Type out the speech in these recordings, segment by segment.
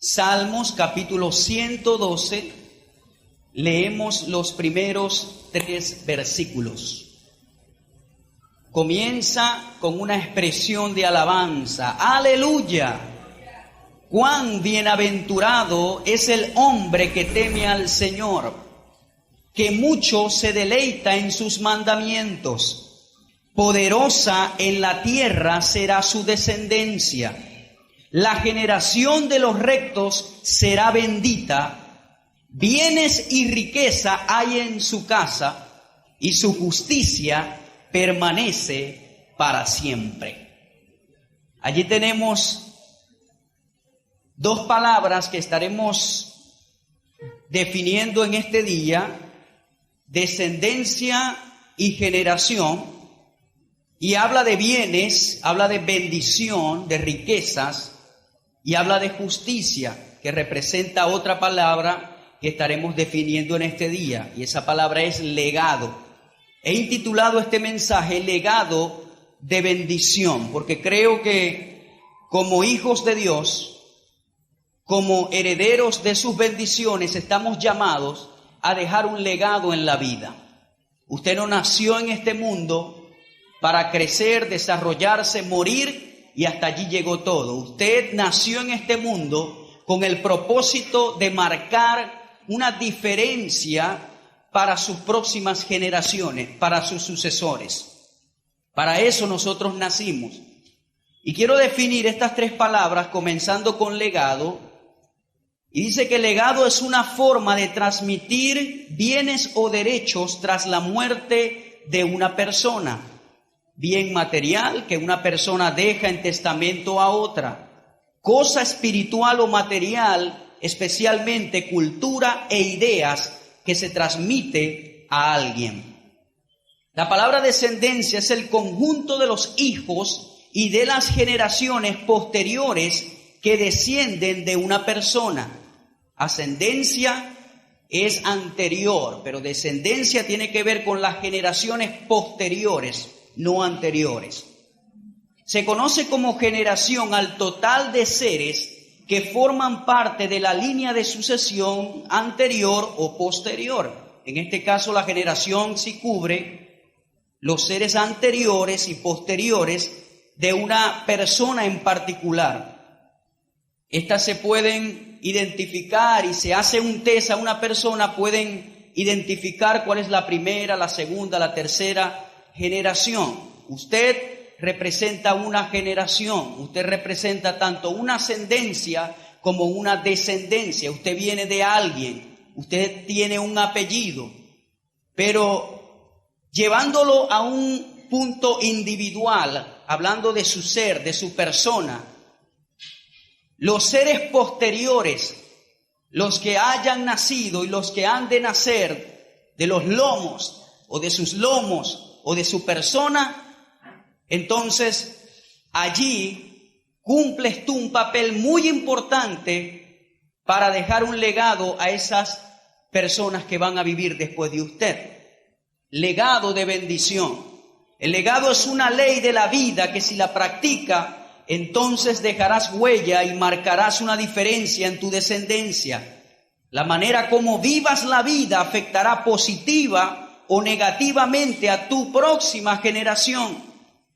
Salmos capítulo 112, leemos los primeros 3 versículos. Comienza con una expresión de alabanza. ¡Aleluya! ¡Cuán bienaventurado es el hombre que teme al Señor, que mucho se deleita en sus mandamientos! Poderosa en la tierra será su descendencia. La generación de los rectos será bendita. Bienes y riqueza hay en su casa, y su justicia permanece para siempre. Allí tenemos 2 palabras que estaremos definiendo en este día: descendencia y generación. Y habla de bienes, habla de bendición, de riquezas, y habla de justicia, que representa otra palabra que estaremos definiendo en este día, y esa palabra es legado. He intitulado este mensaje Legado de bendición, porque creo que como hijos de Dios, como herederos de sus bendiciones, estamos llamados a dejar un legado en la vida. Usted no nació en este mundo para crecer, desarrollarse, morir, y hasta allí llegó todo. Usted nació en este mundo con el propósito de marcar una diferencia para sus próximas generaciones, para sus sucesores. Para eso nosotros nacimos. Y quiero definir estas 3 palabras comenzando con legado. Y dice que legado es una forma de transmitir bienes o derechos tras la muerte de una persona. Bien material que una persona deja en testamento a otra. Cosa espiritual o material, especialmente cultura e ideas que se transmite a alguien. La palabra descendencia es el conjunto de los hijos y de las generaciones posteriores que descienden de una persona. Ascendencia es anterior, pero descendencia tiene que ver con las generaciones posteriores, no anteriores. Se conoce como generación al total de seres que forman parte de la línea de sucesión anterior o posterior. En este caso, la generación sí cubre los seres anteriores y posteriores de una persona en particular. Estas se pueden identificar, y se hace un test a una persona, pueden identificar cuál es la primera, la segunda, la tercera generación. Usted representa una generación, usted representa tanto una ascendencia como una descendencia. Usted viene de alguien, usted tiene un apellido, pero llevándolo a un punto individual, hablando de su ser, de su persona, los seres posteriores, los que hayan nacido y los que han de nacer de los lomos o de sus lomos o de su persona, entonces allí cumples tú un papel muy importante para dejar un legado a esas personas que van a vivir después de usted. Legado de bendición. El legado es una ley de la vida que, si la practica, entonces dejarás huella y marcarás una diferencia en tu descendencia. La manera como vivas la vida afectará positiva o negativamente a tu próxima generación.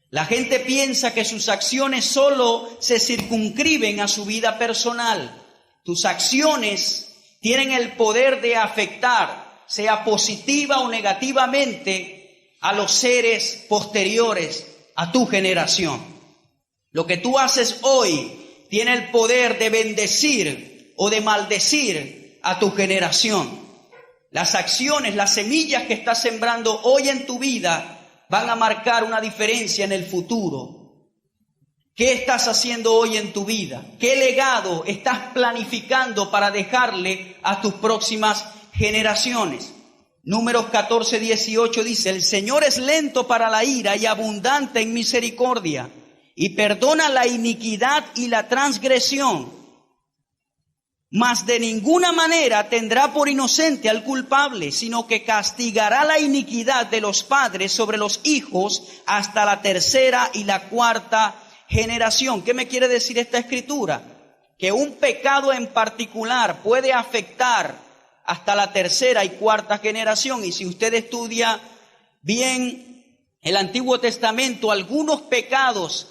La gente piensa que sus acciones solo se circunscriben a su vida personal. Tus acciones tienen el poder de afectar, sea positiva o negativamente, a los seres posteriores a tu generación. Lo que tú haces hoy tiene el poder de bendecir o de maldecir a tu generación. Las acciones, las semillas que estás sembrando hoy en tu vida van a marcar una diferencia en el futuro. ¿Qué estás haciendo hoy en tu vida? ¿Qué legado estás planificando para dejarle a tus próximas generaciones? Números 14:18 dice: el Señor es lento para la ira y abundante en misericordia, y perdona la iniquidad y la transgresión, mas de ninguna manera tendrá por inocente al culpable, sino que castigará la iniquidad de los padres sobre los hijos hasta la 3ª y la 4ª generación. ¿Qué me quiere decir esta escritura? que un pecado en particular puede afectar hasta la tercera y cuarta generación. Y si usted estudia bien el Antiguo Testamento, algunos pecados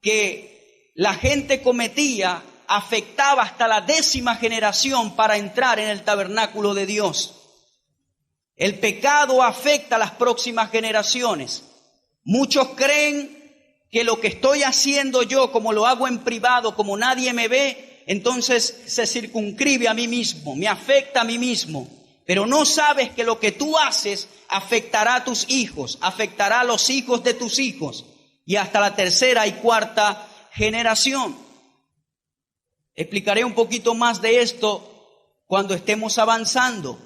que la gente cometía afectaba hasta la 10ª generación para entrar en el tabernáculo de Dios. El pecado afecta a las próximas generaciones. Muchos creen que lo que estoy haciendo yo, como lo hago en privado, como nadie me ve, entonces se circunscribe a mí mismo, me afecta a mí mismo. Pero no sabes que lo que tú haces afectará a tus hijos, afectará a los hijos de tus hijos y hasta la tercera y cuarta generación. Explicaré un poquito más de esto cuando estemos avanzando.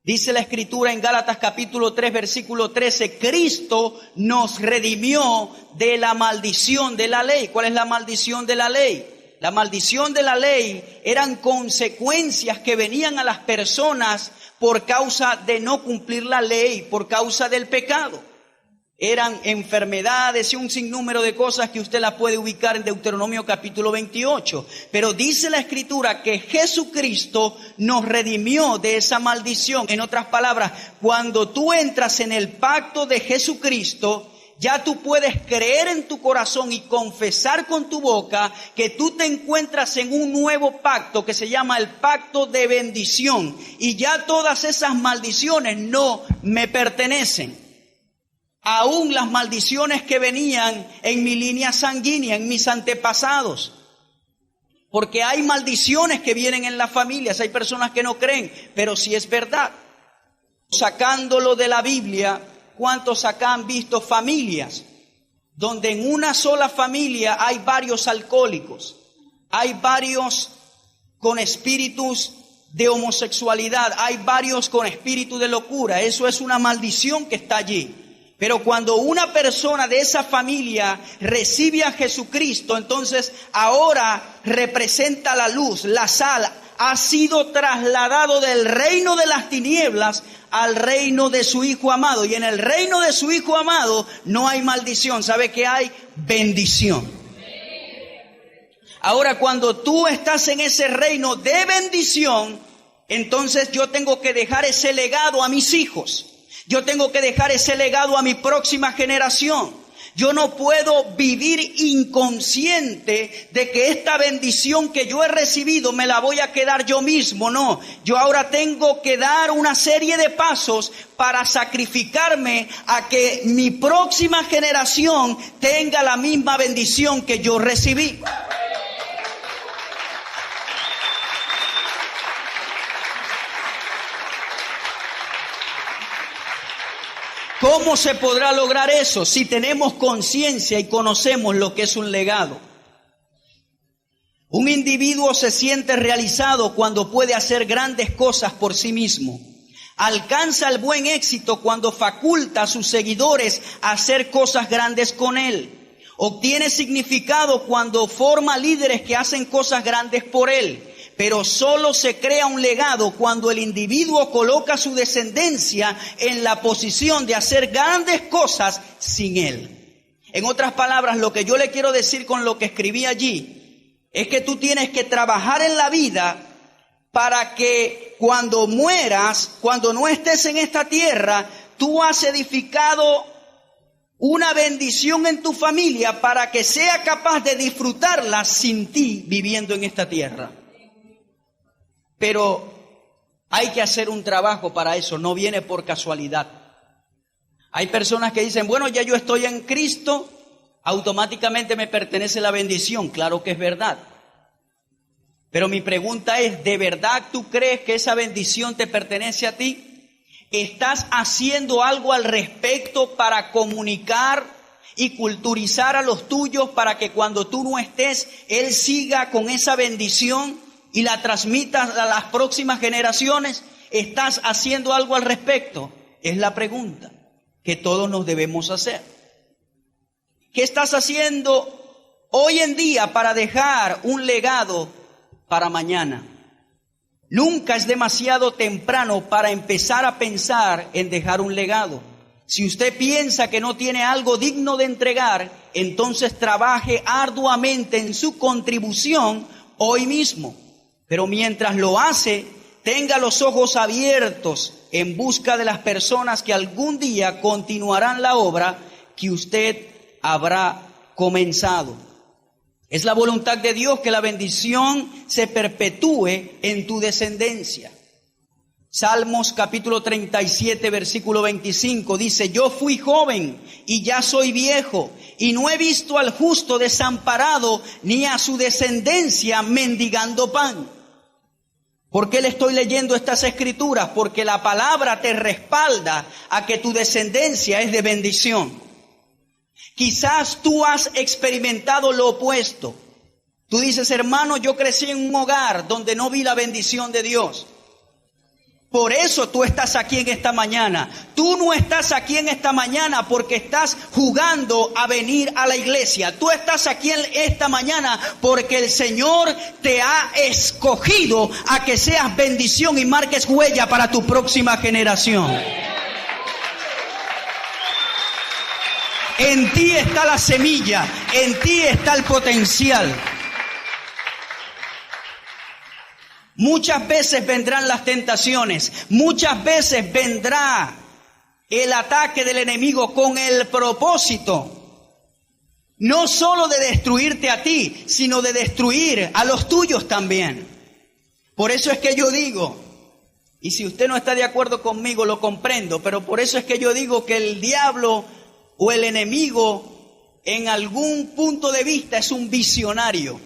Dice la Escritura en Gálatas capítulo 3, versículo 13, Cristo nos redimió de la maldición de la ley. ¿Cuál es la maldición de la ley? La maldición de la ley eran consecuencias que venían a las personas por causa de no cumplir la ley, por causa del pecado. Eran enfermedades y un sinnúmero de cosas que usted las puede ubicar en Deuteronomio capítulo 28. Pero dice la Escritura que Jesucristo nos redimió de esa maldición. En otras palabras, cuando tú entras en el pacto de Jesucristo, ya tú puedes creer en tu corazón y confesar con tu boca que tú te encuentras en un nuevo pacto que se llama el pacto de bendición. Y ya todas esas maldiciones no me pertenecen. Aún las maldiciones que venían en mi línea sanguínea, en mis antepasados. Porque hay maldiciones que vienen en las familias, hay personas que no creen, pero sí es verdad. Sacándolo de la Biblia, ¿cuántos acá han visto familias donde en una sola familia hay varios alcohólicos? Hay varios con espíritus de homosexualidad, hay varios con espíritu de locura. Eso es una maldición que está allí. Pero cuando una persona de esa familia recibe a Jesucristo, entonces ahora representa la luz, la sal, ha sido trasladado del reino de las tinieblas al reino de su Hijo amado. Y en el reino de su Hijo amado no hay maldición. ¿Sabe qué hay? Bendición. Ahora, cuando tú estás en ese reino de bendición, entonces yo tengo que dejar ese legado a mis hijos. Yo tengo que dejar ese legado a mi próxima generación. Yo no puedo vivir inconsciente de que esta bendición que yo he recibido me la voy a quedar yo mismo. No, yo ahora tengo que dar una serie de pasos para sacrificarme a que mi próxima generación tenga la misma bendición que yo recibí. ¿Cómo se podrá lograr eso? Si tenemos conciencia y conocemos lo que es un legado. Un individuo se siente realizado cuando puede hacer grandes cosas por sí mismo. Alcanza el buen éxito cuando faculta a sus seguidores a hacer cosas grandes con él. Obtiene significado cuando forma líderes que hacen cosas grandes por él. Pero solo se crea un legado cuando el individuo coloca su descendencia en la posición de hacer grandes cosas sin él. En otras palabras, lo que yo le quiero decir con lo que escribí allí es que tú tienes que trabajar en la vida para que cuando mueras, cuando no estés en esta tierra, tú has edificado una bendición en tu familia para que sea capaz de disfrutarla sin ti viviendo en esta tierra. Pero hay que hacer un trabajo para eso, no viene por casualidad. Hay personas que dicen, bueno, ya yo estoy en Cristo, automáticamente me pertenece la bendición. Claro que es verdad. Pero mi pregunta es, ¿de verdad tú crees que esa bendición te pertenece a ti? ¿Estás haciendo algo al respecto para comunicar y culturizar a los tuyos para que cuando tú no estés, Él siga con esa bendición y la transmitas a las próximas generaciones? ¿Estás haciendo algo al respecto? Es la pregunta que todos nos debemos hacer. ¿Qué estás haciendo hoy en día para dejar un legado para mañana? Nunca es demasiado temprano para empezar a pensar en dejar un legado. Si usted piensa que no tiene algo digno de entregar, entonces trabaje arduamente en su contribución hoy mismo. Pero mientras lo hace, tenga los ojos abiertos en busca de las personas que algún día continuarán la obra que usted habrá comenzado. Es la voluntad de Dios que la bendición se perpetúe en tu descendencia. Salmos capítulo 37, versículo 25 dice: yo fui joven y ya soy viejo, y no he visto al justo desamparado, ni a su descendencia mendigando pan. ¿Por qué le estoy leyendo estas escrituras? Porque la palabra te respalda a que tu descendencia es de bendición. Quizás tú has experimentado lo opuesto. Tú dices: hermano, yo crecí en un hogar donde no vi la bendición de Dios. Por eso tú estás aquí en esta mañana. Tú no estás aquí en esta mañana porque estás jugando a venir a la iglesia. Tú estás aquí en esta mañana porque el Señor te ha escogido a que seas bendición y marques huella para tu próxima generación. En ti está la semilla, en ti está el potencial. Muchas veces vendrán las tentaciones, muchas veces vendrá el ataque del enemigo con el propósito no solo de destruirte a ti, sino de destruir a los tuyos también. Por eso es que yo digo, y si usted no está de acuerdo conmigo, lo comprendo, pero por eso es que yo digo que el diablo o el enemigo en algún punto de vista es un visionario.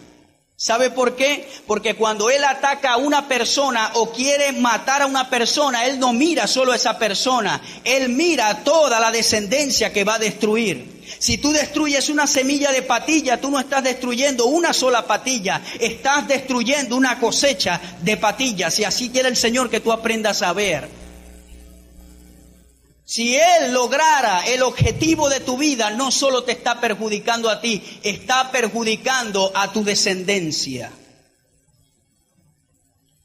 ¿Sabe por qué? Porque cuando él ataca a una persona o quiere matar a una persona, él no mira solo a esa persona, él mira toda la descendencia que va a destruir. Si tú destruyes una semilla de patilla, tú no estás destruyendo una sola patilla, estás destruyendo una cosecha de patillas, y así quiere el Señor que tú aprendas a ver. Si Él lograra el objetivo de tu vida, no solo te está perjudicando a ti, está perjudicando a tu descendencia.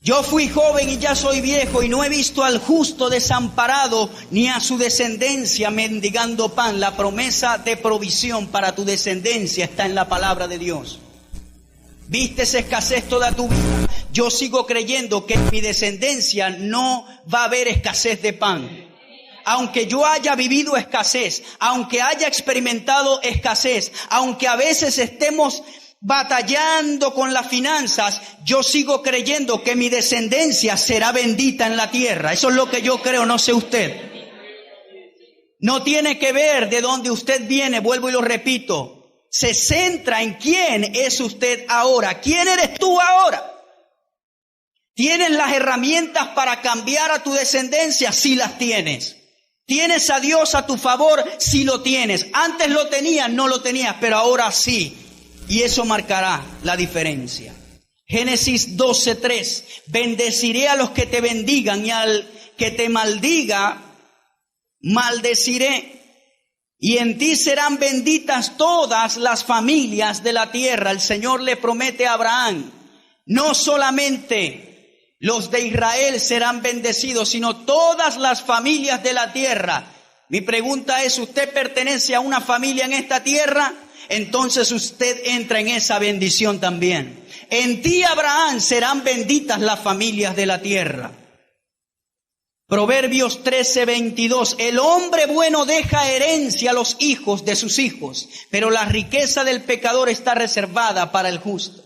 Yo fui joven y ya soy viejo, y no he visto al justo desamparado, ni a su descendencia mendigando pan. La promesa de provisión para tu descendencia está en la palabra de Dios. ¿Vistes escasez toda tu vida? Yo sigo creyendo que en mi descendencia no va a haber escasez de pan. Aunque yo haya vivido escasez, aunque haya experimentado escasez, aunque a veces estemos batallando con las finanzas, yo sigo creyendo que mi descendencia será bendita en la tierra. Eso es lo que yo creo, no sé usted. No tiene que ver de dónde usted viene, vuelvo y lo repito. Se centra en quién es usted ahora. ¿Quién eres tú ahora? ¿Tienes las herramientas para cambiar a tu descendencia? Sí las tienes. ¿Tienes a Dios a tu favor? Sí lo tienes. Antes lo tenías, no lo tenías, pero ahora sí. Y eso marcará la diferencia. Génesis 12:3. Bendeciré a los que te bendigan, y al que te maldiga, maldeciré. Y en ti serán benditas todas las familias de la tierra. El Señor le promete a Abraham, no solamente los de Israel serán bendecidos, sino todas las familias de la tierra. Mi pregunta es, ¿usted pertenece a una familia en esta tierra? Entonces usted entra en esa bendición también. En ti, Abraham, serán benditas las familias de la tierra. Proverbios 13:22. El hombre bueno deja herencia a los hijos de sus hijos, pero la riqueza del pecador está reservada para el justo.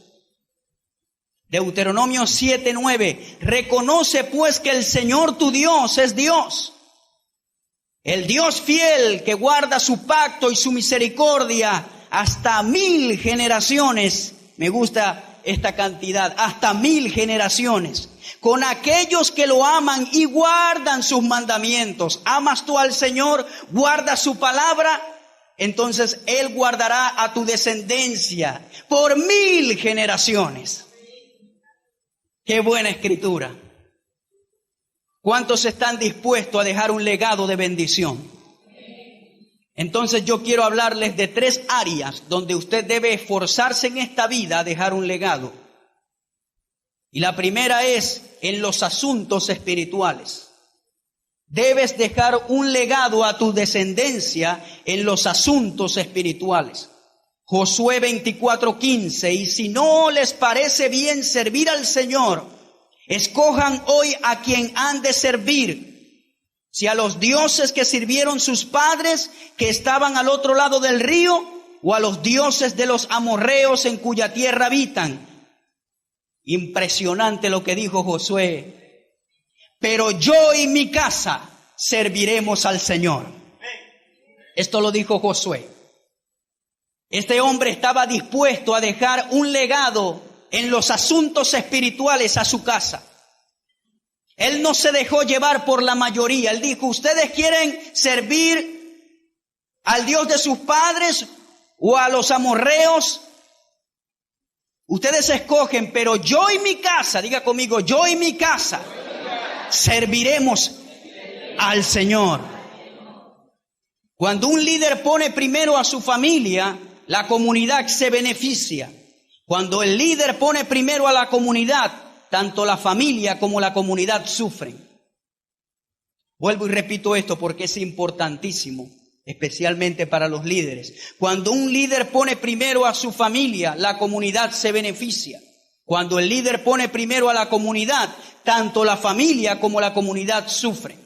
Deuteronomio 7:9. Reconoce pues que el Señor tu Dios es Dios, el Dios fiel que guarda su pacto y su misericordia hasta 1000 generaciones. Me gusta esta cantidad, hasta 1000 generaciones. Con aquellos que lo aman y guardan sus mandamientos. ¿Amas tú al Señor? ¿Guardas su palabra? Entonces Él guardará a tu descendencia por 1000 generaciones. ¡Qué buena escritura! ¿Cuántos están dispuestos a dejar un legado de bendición? Entonces yo quiero hablarles de 3 áreas donde usted debe esforzarse en esta vida a dejar un legado. Y la primera es en los asuntos espirituales. Debes dejar un legado a tu descendencia en los asuntos espirituales. Josué 24:15, y si no les parece bien servir al Señor, escojan hoy a quien han de servir, si a los dioses que sirvieron sus padres que estaban al otro lado del río, o a los dioses de los amorreos en cuya tierra habitan. Impresionante lo que dijo Josué. Pero yo y mi casa serviremos al Señor. Esto lo dijo Josué. Este hombre estaba dispuesto a dejar un legado en los asuntos espirituales a su casa. Él no se dejó llevar por la mayoría. Él dijo, ¿ustedes quieren servir al Dios de sus padres o a los amorreos? Ustedes escogen, pero yo y mi casa, diga conmigo, yo y mi casa serviremos al Señor. Cuando un líder pone primero a su familia, la comunidad se beneficia. Cuando el líder pone primero a la comunidad, tanto la familia como la comunidad sufren. Vuelvo y repito esto porque es importantísimo, especialmente para los líderes. Cuando un líder pone primero a su familia, la comunidad se beneficia. Cuando el líder pone primero a la comunidad, tanto la familia como la comunidad sufren.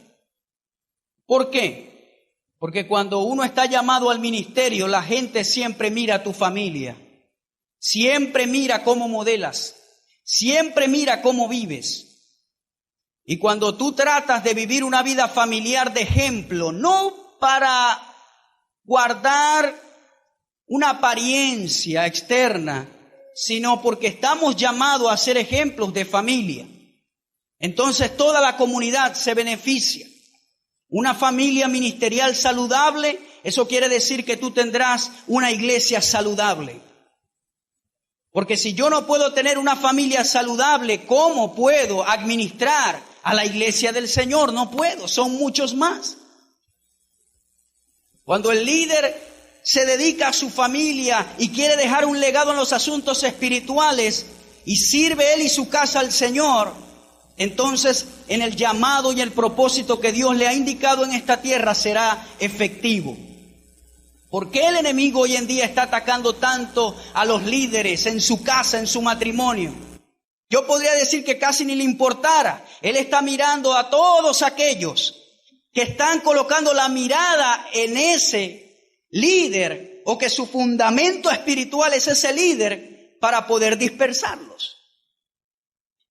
¿Por qué? Porque cuando uno está llamado al ministerio, la gente siempre mira a tu familia. Siempre mira cómo modelas. Siempre mira cómo vives. Y cuando tú tratas de vivir una vida familiar de ejemplo, no para guardar una apariencia externa, sino porque estamos llamados a ser ejemplos de familia, entonces toda la comunidad se beneficia. Una familia ministerial saludable, eso quiere decir que tú tendrás una iglesia saludable. Porque si yo no puedo tener una familia saludable, ¿cómo puedo administrar a la iglesia del Señor? No puedo, son muchos más. Cuando el líder se dedica a su familia y quiere dejar un legado en los asuntos espirituales y sirve él y su casa al Señor, entonces en el llamado y el propósito que Dios le ha indicado en esta tierra será efectivo. ¿Por qué el enemigo hoy en día está atacando tanto a los líderes en su casa, en su matrimonio? Yo podría decir que casi ni le importara. Él está mirando a todos aquellos que están colocando la mirada en ese líder o que su fundamento espiritual es ese líder para poder dispersarlos.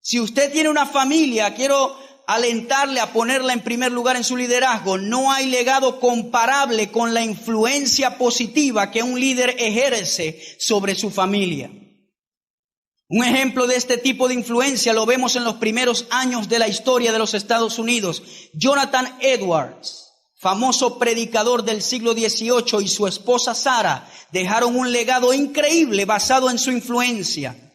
Si usted tiene una familia, quiero alentarle a ponerla en primer lugar en su liderazgo. No hay legado comparable con la influencia positiva que un líder ejerce sobre su familia. Un ejemplo de este tipo de influencia lo vemos en los primeros años de la historia de los Estados Unidos. Jonathan Edwards, famoso predicador del siglo XVIII, y su esposa Sarah dejaron un legado increíble basado en su influencia.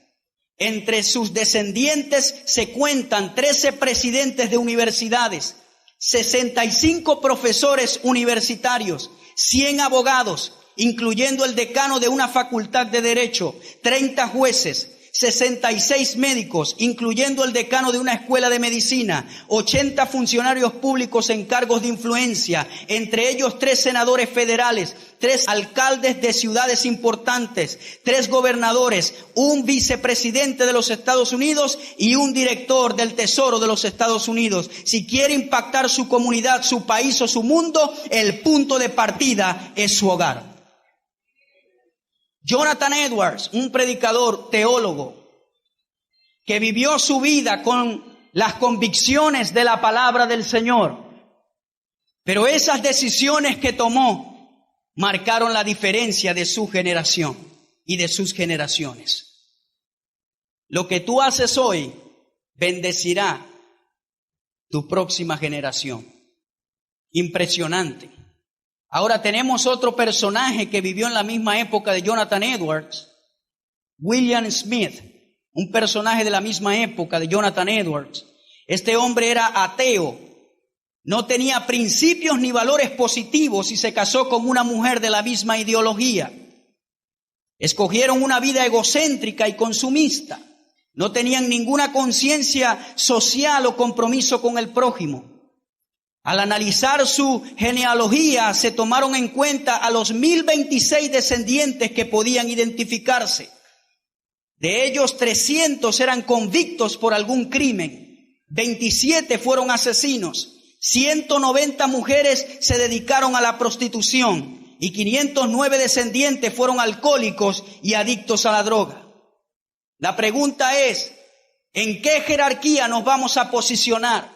Entre sus descendientes se cuentan 13 presidentes de universidades, 65 profesores universitarios, 100 abogados, incluyendo el decano de una facultad de derecho, 30 jueces, 66 médicos, incluyendo el decano de una escuela de medicina, 80 funcionarios públicos en cargos de influencia, entre ellos 3 senadores federales, 3 alcaldes de ciudades importantes, 3 gobernadores, un vicepresidente de los Estados Unidos y un director del Tesoro de los Estados Unidos. Si quiere impactar su comunidad, su país o su mundo, el punto de partida es su hogar. Jonathan Edwards, un predicador, teólogo, que vivió su vida con las convicciones de la palabra del Señor. Pero esas decisiones que tomó marcaron la diferencia de su generación y de sus generaciones. Lo que tú haces hoy bendecirá tu próxima generación. Impresionante. Ahora tenemos otro personaje que vivió en la misma época de Jonathan Edwards, William Smith, un personaje de la misma época de Jonathan Edwards. Este hombre era ateo, no tenía principios ni valores positivos y se casó con una mujer de la misma ideología. Escogieron una vida egocéntrica y consumista, no tenían ninguna conciencia social o compromiso con el prójimo. Al analizar su genealogía, se tomaron en cuenta a los 1026 descendientes que podían identificarse. De ellos, 300 eran convictos por algún crimen, 27 fueron asesinos, 190 mujeres se dedicaron a la prostitución y 509 descendientes fueron alcohólicos y adictos a la droga. La pregunta es, ¿en qué jerarquía nos vamos a posicionar?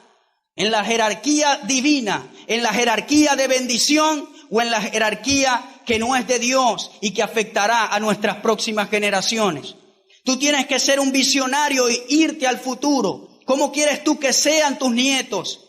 ¿En la jerarquía divina, en la jerarquía de bendición o en la jerarquía que no es de Dios y que afectará a nuestras próximas generaciones? Tú tienes que ser un visionario e irte al futuro. ¿Cómo quieres tú que sean tus nietos?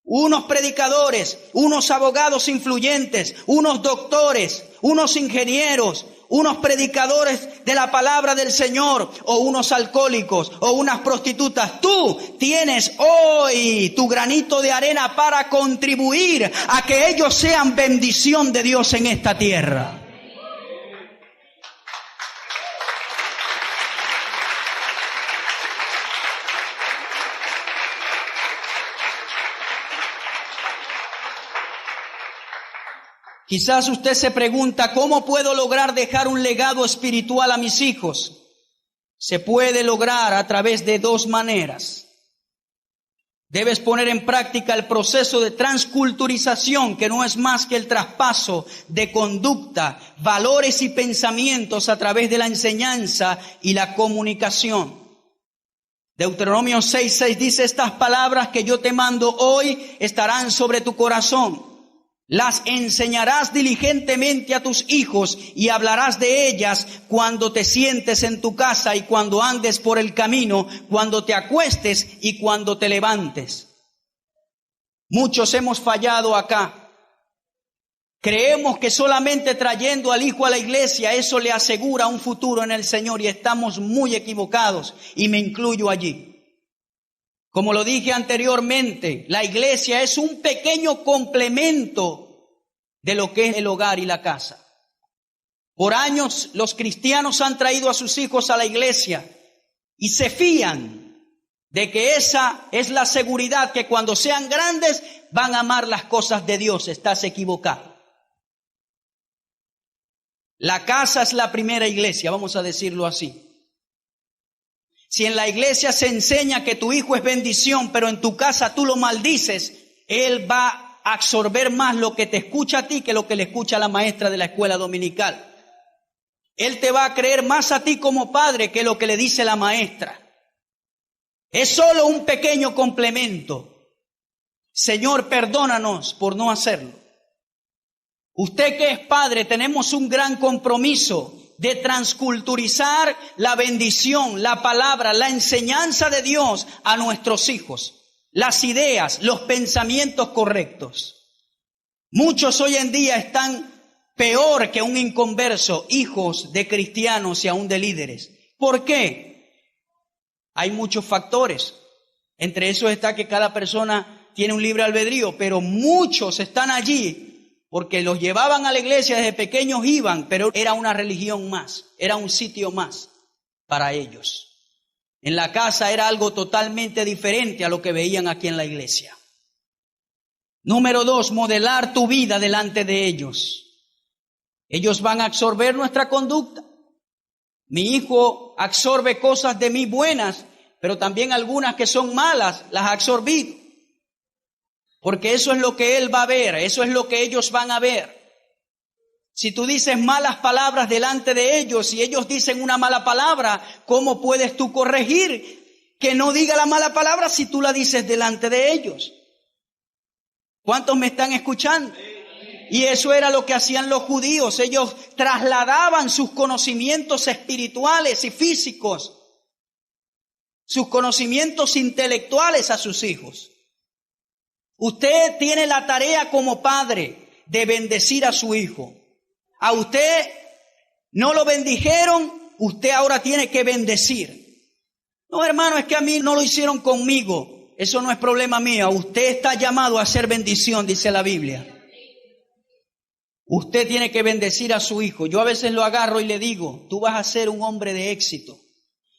Unos predicadores, unos abogados influyentes, unos doctores, unos ingenieros, unos predicadores de la palabra del Señor, o unos alcohólicos, o unas prostitutas. Tú tienes hoy tu granito de arena para contribuir a que ellos sean bendición de Dios en esta tierra. Quizás usted se pregunta, ¿cómo puedo lograr dejar un legado espiritual a mis hijos? Se puede lograr a través de dos maneras. Debes poner en práctica el proceso de transculturización, que no es más que el traspaso de conducta, valores y pensamientos a través de la enseñanza y la comunicación. Deuteronomio 6:6 dice, estas palabras que yo te mando hoy estarán sobre tu corazón. Las enseñarás diligentemente a tus hijos y hablarás de ellas cuando te sientes en tu casa y cuando andes por el camino, cuando te acuestes y cuando te levantes. Muchos hemos fallado acá. Creemos que solamente trayendo al hijo a la iglesia eso le asegura un futuro en el Señor, y estamos muy equivocados, y me incluyo allí. Como lo dije anteriormente, la iglesia es un pequeño complemento de lo que es el hogar y la casa. Por años los cristianos han traído a sus hijos a la iglesia y se fían de que esa es la seguridad, que cuando sean grandes van a amar las cosas de Dios. Estás equivocado. La casa es la primera iglesia, vamos a decirlo así. Si en la iglesia se enseña que tu hijo es bendición, pero en tu casa tú lo maldices, él va a absorber más lo que te escucha a ti que lo que le escucha a la maestra de la escuela dominical. Él te va a creer más a ti como padre que lo que le dice la maestra. Es solo un pequeño complemento. Señor, perdónanos por no hacerlo. Usted que es padre, tenemos un gran compromiso de transculturizar la bendición, la palabra, la enseñanza de Dios a nuestros hijos, las ideas, los pensamientos correctos. Muchos hoy en día están peor que un inconverso, hijos de cristianos y aún de líderes. ¿Por qué? Hay muchos factores. Entre esos está que cada persona tiene un libre albedrío, pero muchos están allí porque los llevaban a la iglesia desde pequeños, iban, pero era una religión más, era un sitio más para ellos. En la casa era algo totalmente diferente a lo que veían aquí en la iglesia. Número 2, modelar tu vida delante de ellos. Ellos van a absorber nuestra conducta. Mi hijo absorbe cosas de mí buenas, pero también algunas que son malas las ha absorbido. Porque eso es lo que él va a ver, eso es lo que ellos van a ver. Si tú dices malas palabras delante de ellos y ellos dicen una mala palabra, ¿cómo puedes tú corregir que no diga la mala palabra si tú la dices delante de ellos? ¿Cuántos me están escuchando? Y eso era lo que hacían los judíos. Ellos trasladaban sus conocimientos espirituales y físicos, sus conocimientos intelectuales a sus hijos. Usted tiene la tarea como padre de bendecir a su hijo. A usted no lo bendijeron, usted ahora tiene que bendecir. No, hermano, es que a mí no lo hicieron conmigo. Eso no es problema mío. Usted está llamado a hacer bendición, dice la Biblia. Usted tiene que bendecir a su hijo. Yo a veces lo agarro y le digo, tú vas a ser un hombre de éxito.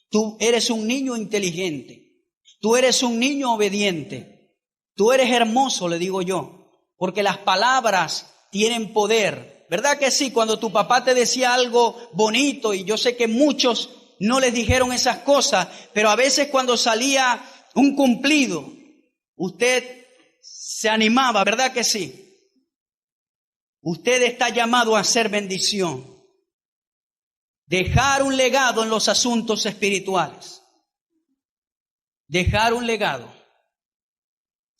Tú eres un niño inteligente. Tú eres un niño obediente. Tú eres hermoso, le digo yo, porque las palabras tienen poder. ¿Verdad que sí? Cuando tu papá te decía algo bonito, y yo sé que muchos no les dijeron esas cosas, pero a veces cuando salía un cumplido, usted se animaba, ¿verdad que sí? Usted está llamado a hacer bendición. Dejar un legado en los asuntos espirituales. Dejar un legado.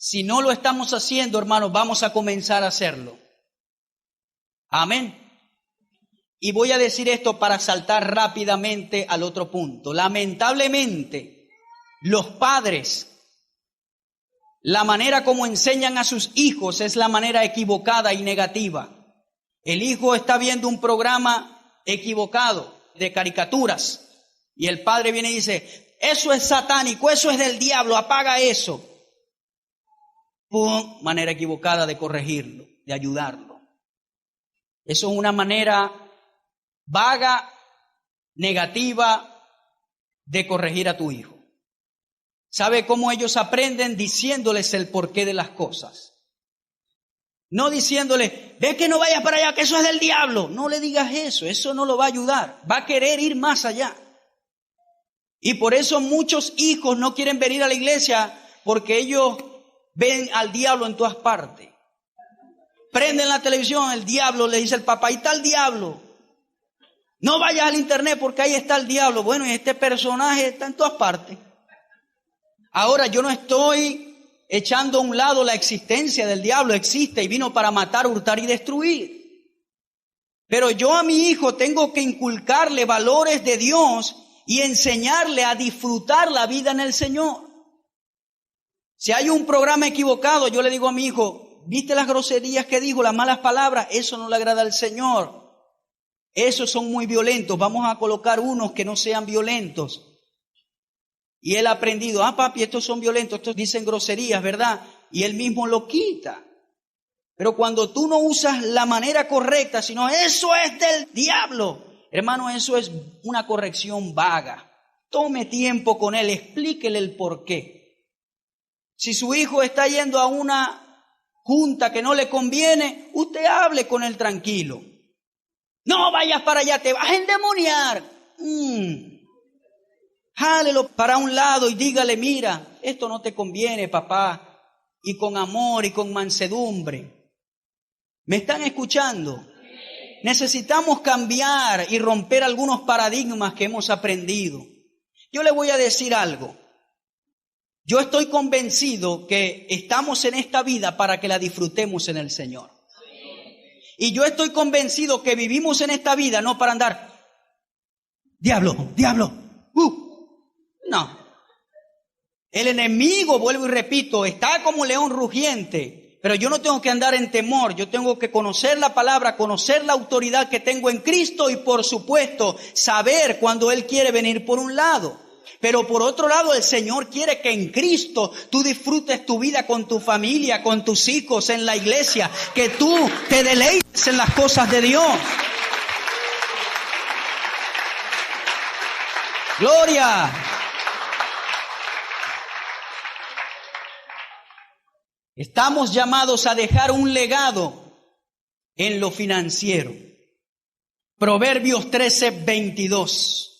Si no lo estamos haciendo, hermanos, vamos a comenzar a hacerlo. Amén. Y voy a decir esto para saltar rápidamente al otro punto. Lamentablemente, los padres, la manera como enseñan a sus hijos es la manera equivocada y negativa. El hijo está viendo un programa equivocado de caricaturas y el padre viene y dice, eso es satánico, eso es del diablo, apaga eso. ¡Pum! Manera equivocada de corregirlo, de ayudarlo. Eso es una manera vaga, negativa de corregir a tu hijo. ¿Sabe cómo ellos aprenden? Diciéndoles el porqué de las cosas. No diciéndole, ve que no vayas para allá, que eso es del diablo. No le digas eso no lo va a ayudar. Va a querer ir más allá. Y por eso muchos hijos no quieren venir a la iglesia, porque ellos ven al diablo en todas partes. Prenden la televisión, el diablo, le dice el papá, ahí está el diablo. No vayas al internet porque ahí está el diablo. Bueno, y este personaje está en todas partes. Ahora, yo no estoy echando a un lado la existencia del diablo, existe y vino para matar, hurtar y destruir. Pero yo a mi hijo tengo que inculcarle valores de Dios y enseñarle a disfrutar la vida en el Señor. Si hay un programa equivocado, yo le digo a mi hijo, ¿viste las groserías que dijo, las malas palabras? Eso no le agrada al Señor. Esos son muy violentos, vamos a colocar unos que no sean violentos. Y él ha aprendido, papi, estos son violentos, estos dicen groserías, ¿verdad? Y él mismo lo quita. Pero cuando tú no usas la manera correcta, sino eso es del diablo, hermano, eso es una corrección vaga. Tome tiempo con él, explíquele el porqué. Si su hijo está yendo a una junta que no le conviene, usted hable con él tranquilo. No vayas para allá, te vas a endemoniar. Jálelo para un lado y dígale, mira, esto no te conviene, papá. Y con amor y con mansedumbre. ¿Me están escuchando? Necesitamos cambiar y romper algunos paradigmas que hemos aprendido. Yo le voy a decir algo. Yo estoy convencido que estamos en esta vida para que la disfrutemos en el Señor. Y yo estoy convencido que vivimos en esta vida no para andar, diablo, diablo. No. El enemigo, vuelvo y repito, está como león rugiente, pero yo no tengo que andar en temor, yo tengo que conocer la palabra, conocer la autoridad que tengo en Cristo y por supuesto saber cuando Él quiere venir por un lado. Pero por otro lado el Señor quiere que en Cristo tú disfrutes tu vida con tu familia, con tus hijos, en la iglesia, que tú te deleites en las cosas de Dios. ¡Gloria! Estamos llamados a dejar un legado en lo financiero. Proverbios 13:22.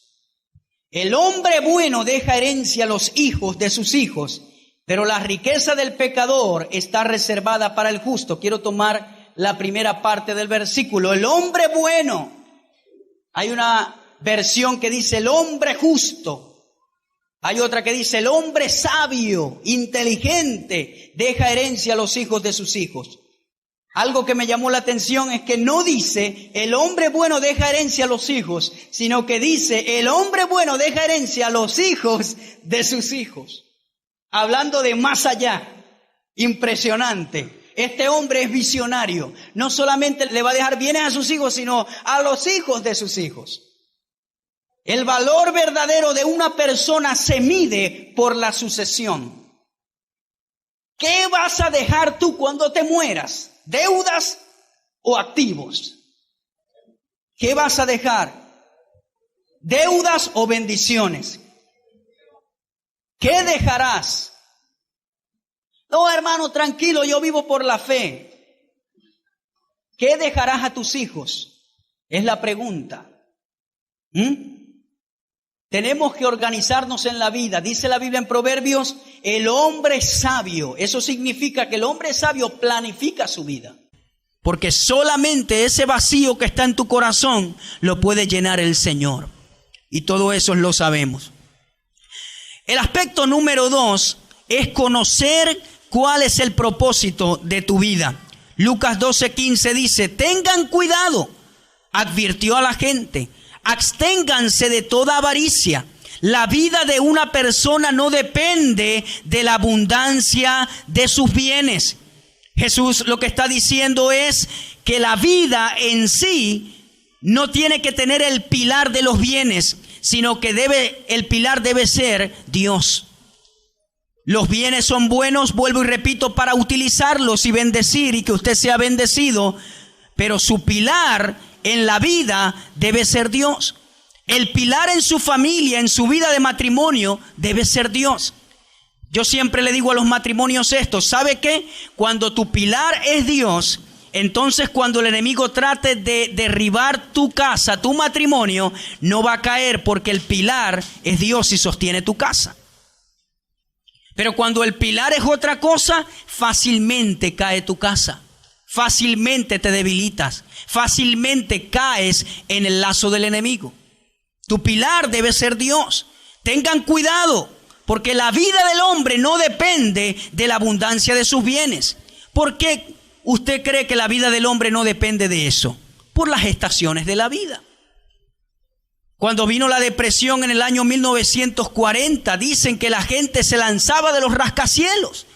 El hombre bueno deja herencia a los hijos de sus hijos, pero la riqueza del pecador está reservada para el justo. Quiero tomar la primera parte del versículo. El hombre bueno. Hay una versión que dice el hombre justo. Hay otra que dice el hombre sabio, inteligente, deja herencia a los hijos de sus hijos. Algo que me llamó la atención es que no dice el hombre bueno deja herencia a los hijos, sino que dice el hombre bueno deja herencia a los hijos de sus hijos. Hablando de más allá, impresionante. Este hombre es visionario. No solamente le va a dejar bienes a sus hijos, sino a los hijos de sus hijos. El valor verdadero de una persona se mide por la sucesión. ¿Qué vas a dejar tú cuando te mueras? ¿Deudas o activos? ¿Qué vas a dejar? ¿Deudas o bendiciones? ¿Qué dejarás? No, hermano, tranquilo, yo vivo por la fe. ¿Qué dejarás a tus hijos? Es la pregunta. Tenemos que organizarnos en la vida. Dice la Biblia en Proverbios, el hombre sabio. Eso significa que el hombre sabio planifica su vida. Porque solamente ese vacío que está en tu corazón lo puede llenar el Señor. Y todo eso lo sabemos. El aspecto número 2 es conocer cuál es el propósito de tu vida. Lucas 12:15 dice, tengan cuidado, advirtió a la gente, absténganse de toda avaricia. La vida de una persona no depende de la abundancia de sus bienes. Jesús lo que está diciendo es que la vida en sí no tiene que tener el pilar de los bienes, sino que el pilar debe ser Dios. Los bienes son buenos, vuelvo y repito, para utilizarlos y bendecir y que usted sea bendecido, pero su pilar en la vida debe ser Dios. El pilar en su familia, en su vida de matrimonio, debe ser Dios. Yo siempre le digo a los matrimonios esto, ¿sabe qué? Cuando tu pilar es Dios, entonces cuando el enemigo trate de derribar tu casa, tu matrimonio, no va a caer porque el pilar es Dios y sostiene tu casa. Pero cuando el pilar es otra cosa, fácilmente cae tu casa, fácilmente te debilitas, fácilmente caes en el lazo del enemigo. Tu pilar debe ser Dios. Tengan cuidado. Porque la vida del hombre no depende de la abundancia de sus bienes. ¿Por qué usted cree que la vida del hombre no depende de eso? Por las estaciones de la vida. Cuando vino la depresión en el año 1940, dicen que la gente se lanzaba de los rascacielos.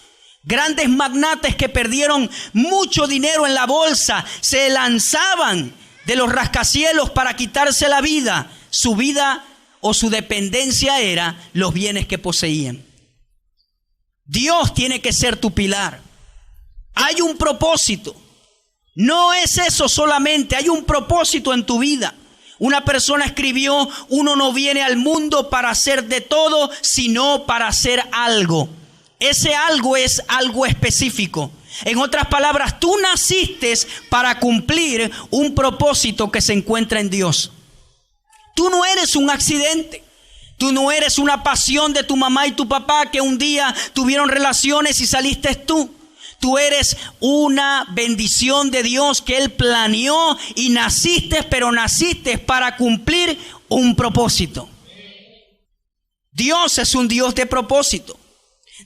Grandes magnates que perdieron mucho dinero en la bolsa se lanzaban de los rascacielos para quitarse la vida. Su vida o su dependencia era los bienes que poseían. Dios tiene que ser tu pilar. Hay un propósito. No es eso solamente, hay un propósito en tu vida. Una persona escribió, uno no viene al mundo para hacer de todo, sino para hacer algo. Ese algo es algo específico. En otras palabras, tú naciste para cumplir un propósito que se encuentra en Dios. Tú no eres un accidente. Tú no eres una pasión de tu mamá y tu papá que un día tuvieron relaciones y saliste tú. Tú eres una bendición de Dios que Él planeó y naciste, pero naciste para cumplir un propósito. Dios es un Dios de propósito.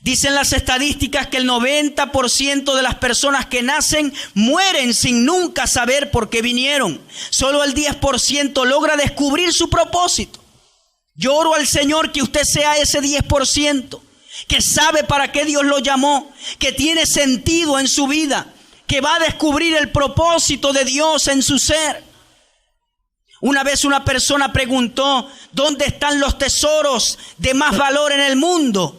Dicen las estadísticas que el 90% de las personas que nacen mueren sin nunca saber por qué vinieron. Solo el 10% logra descubrir su propósito. Yo oro al Señor que usted sea ese 10%, que sabe para qué Dios lo llamó, que tiene sentido en su vida, que va a descubrir el propósito de Dios en su ser. Una vez una persona preguntó, ¿dónde están los tesoros de más valor en el mundo?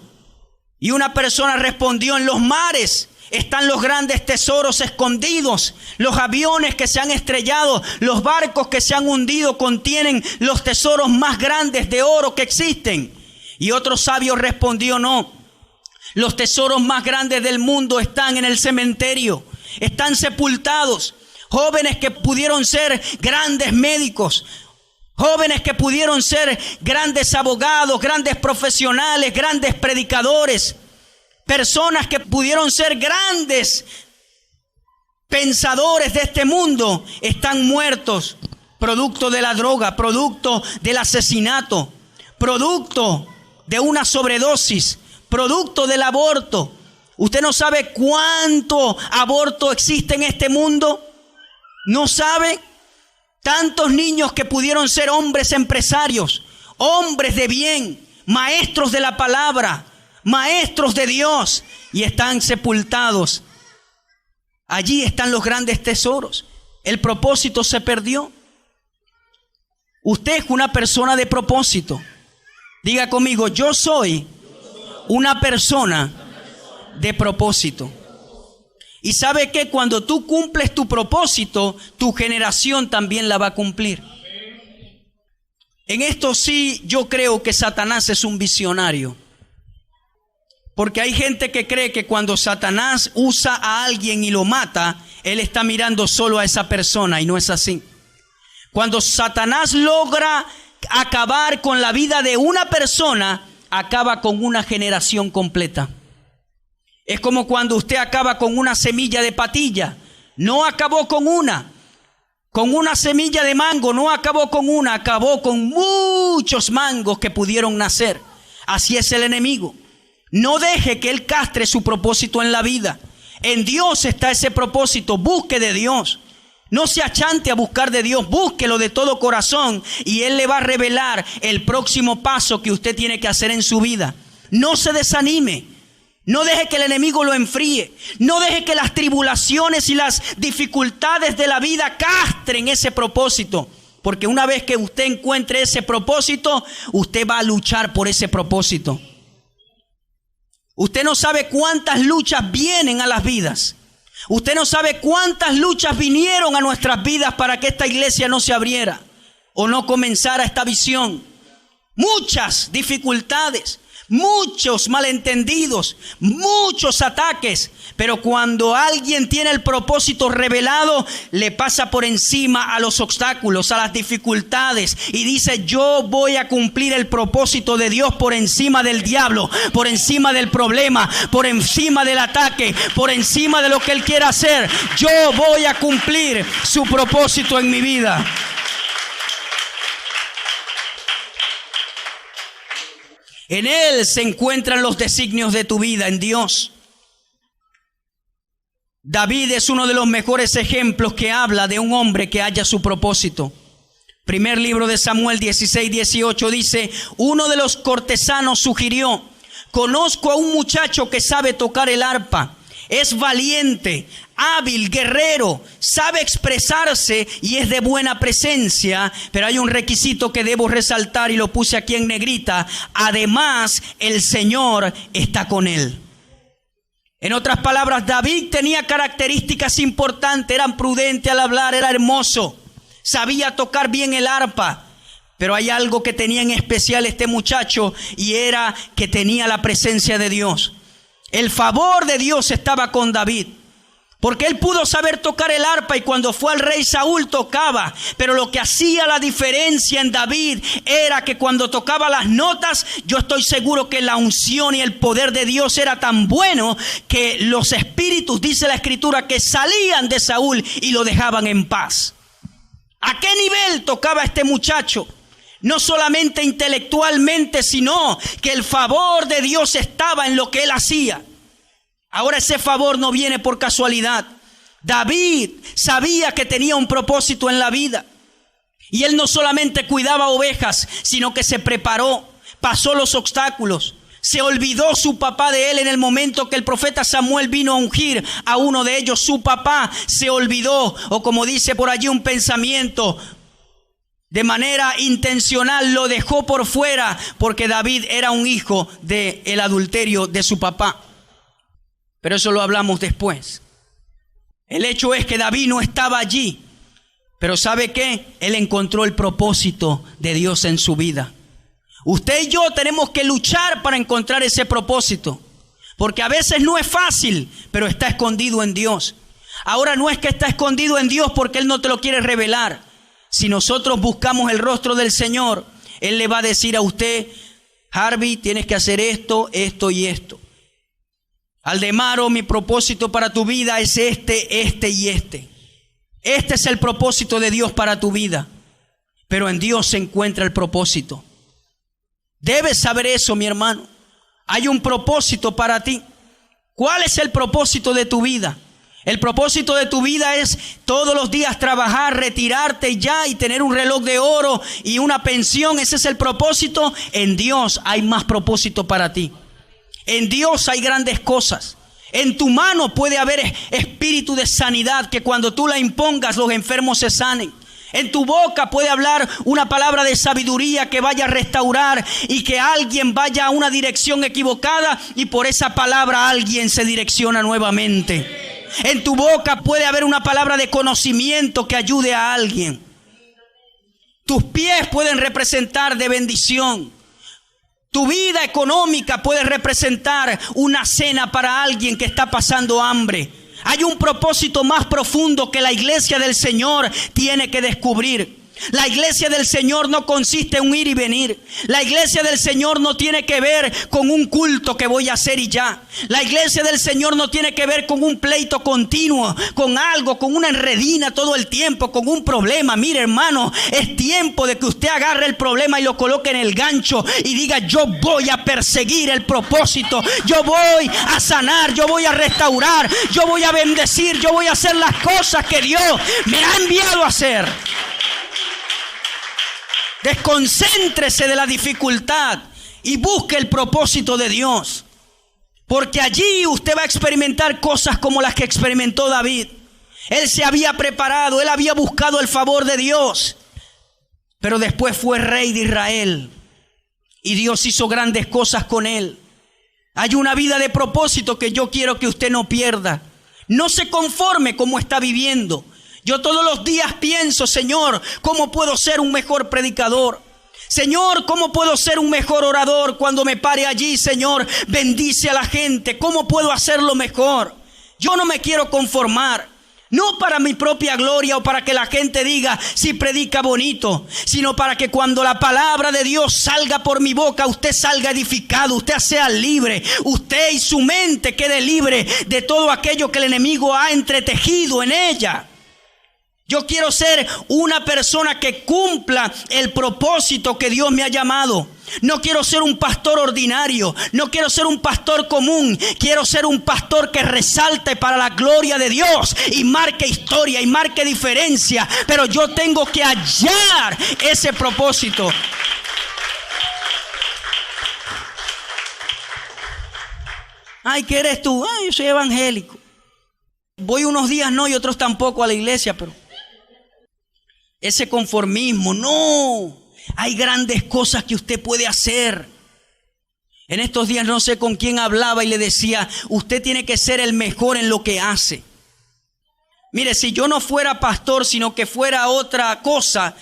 Y una persona respondió, en los mares están los grandes tesoros escondidos. Los aviones que se han estrellado, los barcos que se han hundido contienen los tesoros más grandes de oro que existen. Y otro sabio respondió, no, los tesoros más grandes del mundo están en el cementerio, están sepultados. Jóvenes que pudieron ser grandes médicos, jóvenes que pudieron ser grandes abogados, grandes profesionales, grandes predicadores, personas que pudieron ser grandes pensadores de este mundo, están muertos, producto de la droga, producto del asesinato, producto de una sobredosis, producto del aborto. ¿Usted no sabe cuánto aborto existe en este mundo? ¿No sabe? Tantos niños que pudieron ser hombres empresarios, hombres de bien, maestros de la palabra, maestros de Dios, y están sepultados. Allí están los grandes tesoros. El propósito se perdió. Usted es una persona de propósito. Diga conmigo, yo soy una persona de propósito. Y sabe que cuando tú cumples tu propósito, tu generación también la va a cumplir. En esto sí yo creo que Satanás es un visionario. Porque hay gente que cree que cuando Satanás usa a alguien y lo mata, él está mirando solo a esa persona, y no es así. Cuando Satanás logra acabar con la vida de una persona, acaba con una generación completa. Es como cuando usted acaba con una semilla de patilla. No acabó con una semilla de mango, no acabó con una, acabó con muchos mangos que pudieron nacer. Así es el enemigo. No deje que él castre su propósito en la vida. En Dios está ese propósito. Busque de Dios. No se achante a buscar de Dios. Búsquelo de todo corazón y Él le va a revelar el próximo paso que usted tiene que hacer en su vida. No se desanime. No deje que el enemigo lo enfríe. No deje que las tribulaciones y las dificultades de la vida castren ese propósito. Porque una vez que usted encuentre ese propósito, usted va a luchar por ese propósito. Usted no sabe cuántas luchas vienen a las vidas. Usted no sabe cuántas luchas vinieron a nuestras vidas para que esta iglesia no se abriera o no comenzara esta visión. Muchas dificultades, muchos malentendidos, muchos ataques. Pero cuando alguien tiene el propósito revelado, le pasa por encima a los obstáculos, a las dificultades, y dice: yo voy a cumplir el propósito de Dios por encima del diablo, por encima del problema, por encima del ataque, por encima de lo que él quiera hacer. Yo voy a cumplir su propósito en mi vida. En Él se encuentran los designios de tu vida, en Dios. David es uno de los mejores ejemplos que habla de un hombre que halla su propósito. Primer libro de Samuel 16:18 dice: uno de los cortesanos sugirió: conozco a un muchacho que sabe tocar el arpa. Es valiente, hábil, guerrero, sabe expresarse y es de buena presencia. Pero hay un requisito que debo resaltar y lo puse aquí en negrita: además, el Señor está con él. En otras palabras, David tenía características importantes. Era prudente al hablar, era hermoso, sabía tocar bien el arpa. Pero hay algo que tenía en especial este muchacho, y era que tenía la presencia de Dios. El favor de Dios estaba con David, porque él pudo saber tocar el arpa, y cuando fue al rey Saúl tocaba. Pero lo que hacía la diferencia en David era que cuando tocaba las notas, yo estoy seguro que la unción y el poder de Dios era tan bueno que los espíritus, dice la escritura, que salían de Saúl y lo dejaban en paz. ¿A qué nivel tocaba este muchacho? No solamente intelectualmente, sino que el favor de Dios estaba en lo que él hacía. Ahora ese favor no viene por casualidad. David sabía que tenía un propósito en la vida. Y él no solamente cuidaba ovejas, sino que se preparó, pasó los obstáculos. Se olvidó su papá de él en el momento que el profeta Samuel vino a ungir a uno de ellos. Su papá se olvidó, o como dice por allí un pensamiento, de manera intencional lo dejó por fuera, porque David era un hijo del adulterio de su papá. Pero eso lo hablamos después. El hecho es que David no estaba allí, pero ¿sabe qué? Él encontró el propósito de Dios en su vida. Usted y yo tenemos que luchar para encontrar ese propósito, porque a veces no es fácil, pero está escondido en Dios. Ahora, no es que está escondido en Dios porque Él no te lo quiere revelar. Si nosotros buscamos el rostro del Señor, Él le va a decir a usted: Harvey, tienes que hacer esto, esto y esto. Aldemaro, mi propósito para tu vida es este y este. Este es el propósito de Dios para tu vida. Pero en Dios se encuentra el propósito. Debes saber eso, mi hermano. Hay un propósito para ti. ¿Cuál es el propósito de tu vida? El propósito de tu vida es todos los días trabajar, retirarte ya y tener un reloj de oro y una pensión. Ese es el propósito. En Dios hay más propósito para ti. En Dios hay grandes cosas. En tu mano puede haber espíritu de sanidad, que cuando tú la impongas los enfermos se sanen. En tu boca puede hablar una palabra de sabiduría que vaya a restaurar y que alguien vaya a una dirección equivocada y por esa palabra alguien se direcciona nuevamente. En tu boca puede haber una palabra de conocimiento que ayude a alguien. Tus pies pueden representar de bendición. Tu vida económica puede representar una cena para alguien que está pasando hambre. Hay un propósito más profundo que la iglesia del Señor tiene que descubrir. La iglesia del Señor no consiste en un ir y venir. La iglesia del Señor no tiene que ver con un culto que voy a hacer y ya. La iglesia del Señor no tiene que ver con un pleito continuo, con algo, con una enredina todo el tiempo, con un problema. Mire, hermano, es tiempo de que usted agarre el problema y lo coloque en el gancho y diga: yo voy a perseguir el propósito, yo voy a sanar, yo voy a restaurar, yo voy a bendecir, yo voy a hacer las cosas que Dios me ha enviado a hacer. Desconcéntrese de la dificultad y busque el propósito de Dios. Porque allí usted va a experimentar cosas como las que experimentó David. Él se había preparado, él había buscado el favor de Dios. Pero después fue rey de Israel. Y Dios hizo grandes cosas con él. Hay una vida de propósito que yo quiero que usted no pierda. No se conforme como está viviendo. Yo todos los días pienso: Señor, ¿cómo puedo ser un mejor predicador? Señor, ¿cómo puedo ser un mejor orador cuando me pare allí? Señor, bendice a la gente. ¿Cómo puedo hacerlo mejor? Yo no me quiero conformar. No para mi propia gloria o para que la gente diga si predica bonito, sino para que cuando la palabra de Dios salga por mi boca, usted salga edificado, usted sea libre, usted y su mente quede libre de todo aquello que el enemigo ha entretejido en ella. Yo quiero ser una persona que cumpla el propósito que Dios me ha llamado. No quiero ser un pastor ordinario, no quiero ser un pastor común. Quiero ser un pastor que resalte para la gloria de Dios y marque historia y marque diferencia. Pero yo tengo que hallar ese propósito. Ay, ¿qué eres tú? Ay, yo soy evangélico. Voy unos días no y otros tampoco a la iglesia, pero ese conformismo, no. Hay grandes cosas que usted puede hacer. En estos días no sé con quién hablaba y le decía: usted tiene que ser el mejor en lo que hace. Mire, si yo no fuera pastor, sino que fuera otra cosa,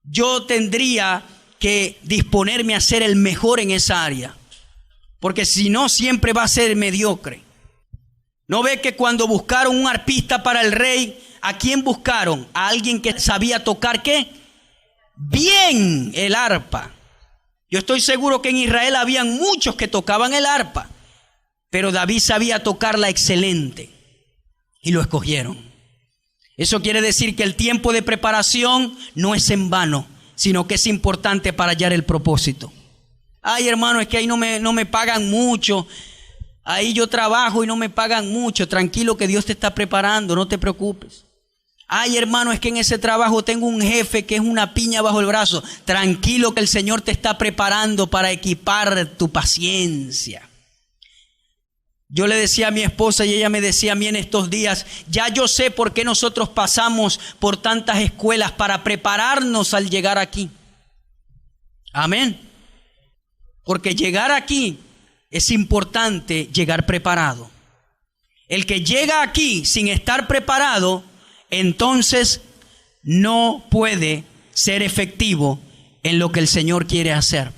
yo tendría que disponerme a ser el mejor en esa área. Porque si no, siempre va a ser mediocre. ¿No ve que cuando buscaron un arpista para el rey, a quién buscaron? A alguien que sabía tocar ¿qué? Bien el arpa. Yo estoy seguro que en Israel habían muchos que tocaban el arpa, pero David sabía tocarla excelente y lo escogieron. Eso quiere decir que el tiempo de preparación no es en vano, sino que es importante para hallar el propósito. Ay, hermano, es que ahí no me pagan mucho. Ahí yo trabajo y no me pagan mucho. Tranquilo, que Dios te está preparando, no te preocupes. Ay, hermano, es que en ese trabajo tengo un jefe que es una piña bajo el brazo. Tranquilo, que el Señor te está preparando para equipar tu paciencia. Yo le decía a mi esposa y ella me decía a mí en estos días: ya yo sé por qué nosotros pasamos por tantas escuelas para prepararnos al llegar aquí. Amén. Porque llegar aquí es importante, llegar preparado. El que llega aquí sin estar preparado, entonces no puede ser efectivo en lo que el Señor quiere hacer.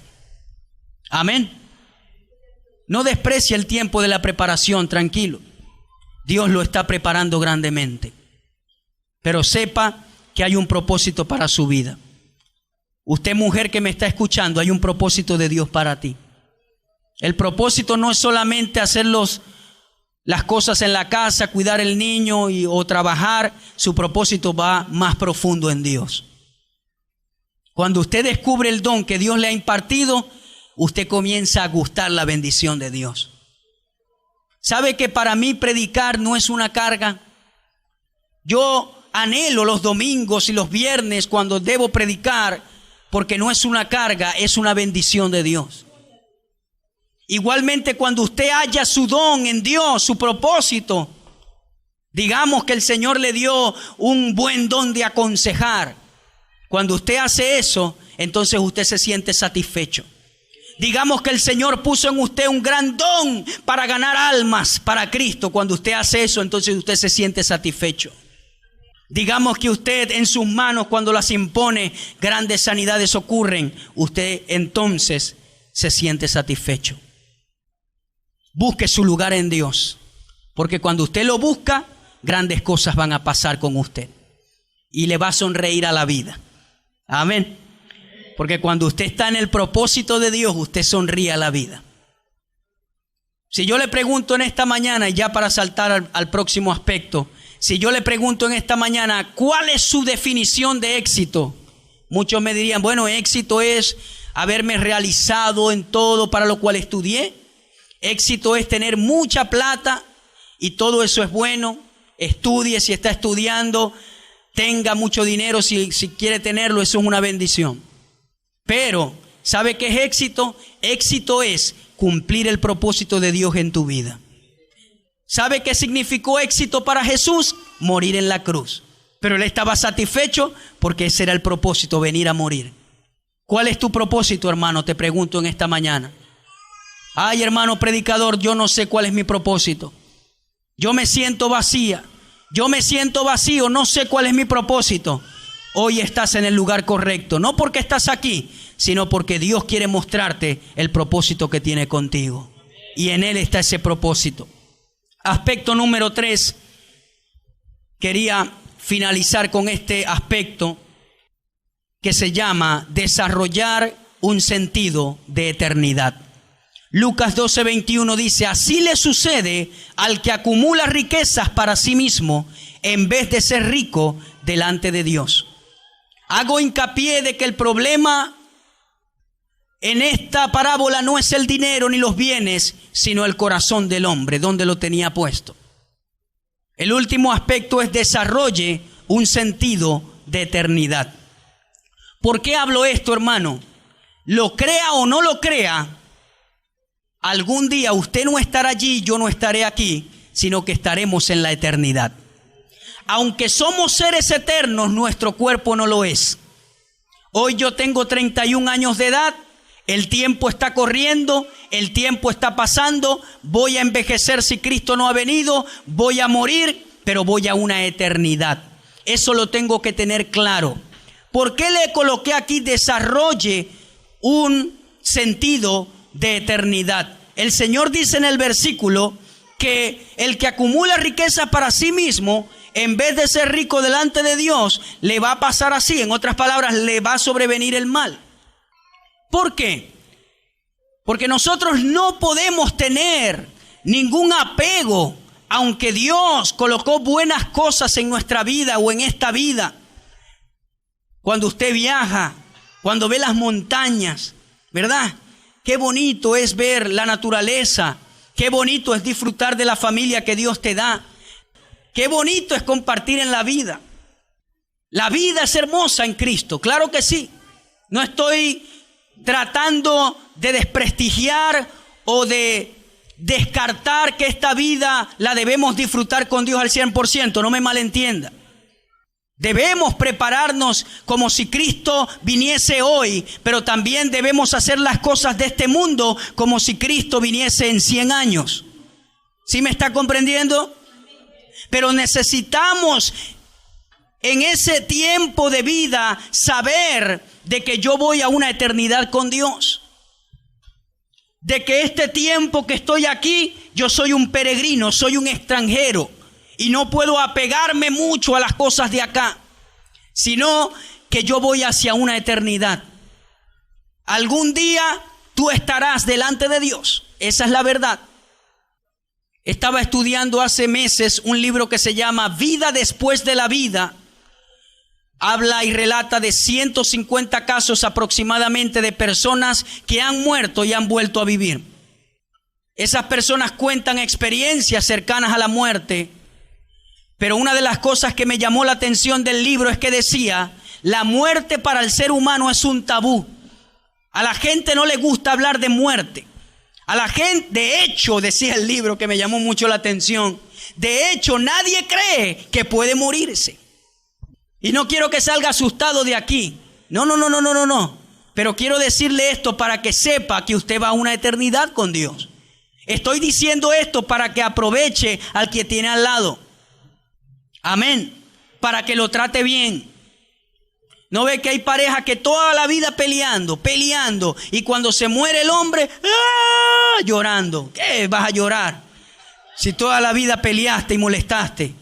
Amén. No desprecie el tiempo de la preparación, tranquilo. Dios lo está preparando grandemente. Pero sepa que hay un propósito para su vida. Usted, mujer que me está escuchando, hay un propósito de Dios para ti. El propósito no es solamente hacer las cosas en la casa, cuidar el niño o trabajar. Su propósito va más profundo en Dios. Cuando usted descubre el don que Dios le ha impartido, usted comienza a gustar la bendición de Dios. ¿Sabe que para mí predicar no es una carga? Yo anhelo los domingos y los viernes cuando debo predicar, porque no es una carga, es una bendición de Dios. Igualmente, cuando usted halla su don en Dios, su propósito, digamos que el Señor le dio un buen don de aconsejar. Cuando usted hace eso, entonces usted se siente satisfecho. Digamos que el Señor puso en usted un gran don para ganar almas para Cristo. Cuando usted hace eso, entonces usted se siente satisfecho. Digamos que usted en sus manos, cuando las impone, grandes sanidades ocurren. Usted entonces se siente satisfecho. Busque su lugar en Dios, porque cuando usted lo busca, grandes cosas van a pasar con usted y le va a sonreír a la vida. Amén. Porque cuando usted está en el propósito de Dios, usted sonríe a la vida. Si yo le pregunto en esta mañana, y ya para saltar al próximo aspecto, si yo le pregunto en esta mañana, ¿cuál es su definición de éxito? Muchos me dirían, bueno, éxito es haberme realizado en todo para lo cual estudié. Éxito es tener mucha plata y todo eso es bueno. Estudie si está estudiando, tenga mucho dinero si quiere tenerlo, eso es una bendición. Pero, ¿sabe qué es éxito? Éxito es cumplir el propósito de Dios en tu vida. ¿Sabe qué significó éxito para Jesús? Morir en la cruz. Pero él estaba satisfecho porque ese era el propósito, venir a morir. ¿Cuál es tu propósito, hermano? Te pregunto en esta mañana. Ay, hermano predicador, yo no sé cuál es mi propósito. Yo me siento vacía. Yo me siento vacío, no sé cuál es mi propósito. Hoy estás en el lugar correcto, no porque estás aquí, sino porque Dios quiere mostrarte el propósito que tiene contigo. Y en Él está ese propósito. Aspecto número 3. Quería finalizar con este aspecto que se llama desarrollar un sentido de eternidad. Lucas 12:21 dice, así le sucede al que acumula riquezas para sí mismo en vez de ser rico delante de Dios. Hago hincapié de que el problema en esta parábola no es el dinero ni los bienes, sino el corazón del hombre, donde lo tenía puesto. El último aspecto es desarrolle un sentido de eternidad. ¿Por qué hablo esto, hermano? Lo crea o no lo crea, algún día usted no estará allí, yo no estaré aquí, sino que estaremos en la eternidad. Aunque somos seres eternos, nuestro cuerpo no lo es. Hoy yo tengo 31 años de edad, el tiempo está corriendo, el tiempo está pasando, voy a envejecer si Cristo no ha venido, voy a morir, pero voy a una eternidad. Eso lo tengo que tener claro. ¿Por qué le coloqué aquí desarrolle un sentido de eternidad? El Señor dice en el versículo que el que acumula riqueza para sí mismo, en vez de ser rico delante de Dios, le va a pasar así. En otras palabras, le va a sobrevenir el mal. ¿Por qué? Porque nosotros no podemos tener ningún apego, aunque Dios colocó buenas cosas en nuestra vida o en esta vida. Cuando usted viaja, cuando ve las montañas, ¿verdad? Qué bonito es ver la naturaleza. Qué bonito es disfrutar de la familia que Dios te da. Qué bonito es compartir en la vida. La vida es hermosa en Cristo, claro que sí. No estoy tratando de desprestigiar o de descartar que esta vida la debemos disfrutar con Dios al 100%, no me malentienda. Debemos prepararnos como si Cristo viniese hoy, pero también debemos hacer las cosas de este mundo como si Cristo viniese en 100 años. ¿Sí me está comprendiendo? Pero necesitamos en ese tiempo de vida saber de que yo voy a una eternidad con Dios. De que este tiempo que estoy aquí, yo soy un peregrino, soy un extranjero. Y no puedo apegarme mucho a las cosas de acá, sino que yo voy hacia una eternidad. Algún día tú estarás delante de Dios. Esa es la verdad. Estaba estudiando hace meses un libro que se llama Vida después de la vida. Habla y relata de 150 casos aproximadamente de personas que han muerto y han vuelto a vivir. Esas personas cuentan experiencias cercanas a la muerte. Pero una de las cosas que me llamó la atención del libro es que decía, la muerte para el ser humano es un tabú. A la gente no le gusta hablar de muerte. A la gente, de hecho, decía el libro que me llamó mucho la atención, de hecho nadie cree que puede morirse. Y no quiero que salga asustado de aquí. No. Pero quiero decirle esto para que sepa que usted va a una eternidad con Dios. Estoy diciendo esto para que aproveche al que tiene al lado. Amén. Para que lo trate bien. ¿No ve que hay parejas que toda la vida peleando, y cuando se muere el hombre, ¡ah!, llorando? ¿Qué vas a llorar si toda la vida peleaste y molestaste?